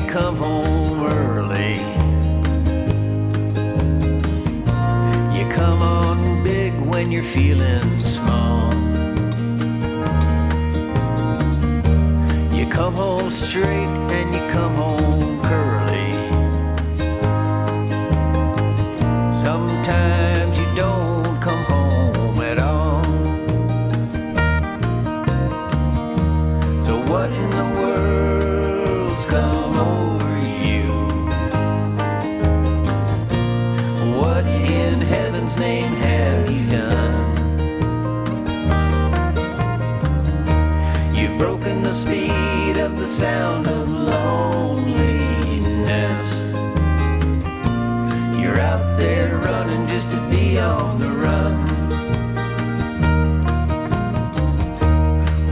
come home early. You come on big when you're feeling small. You come home straight and you come home curly. Sometimes you don't come home at all. So what in the world's come over you? What in heaven's name have you done? You've broken the speed of the sound of loneliness. You're out there running just to be on the run.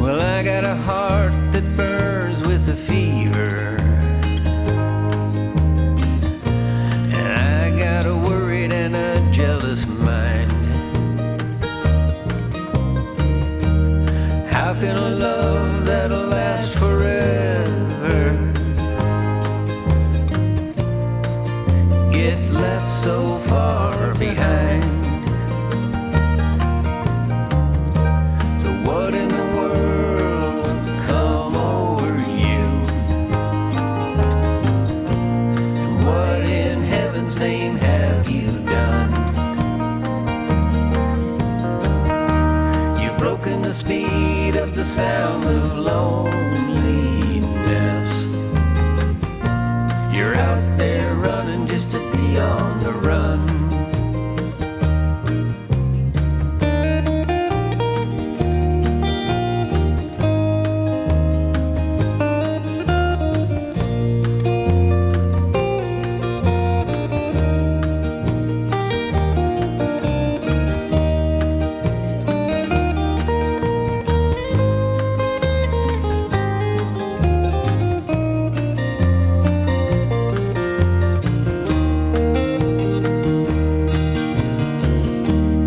Well, I got a heart that burns with a fever, and I got a worried and a jealous mind. How can a love that'll last forever get left so far behind? So what in the world's come over you? And what in heaven's name have you done? You've broken the speed of the sound of loneliness. You're out there running just to be on the run.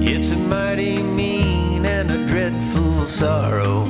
It's a mighty mean and a dreadful sorrow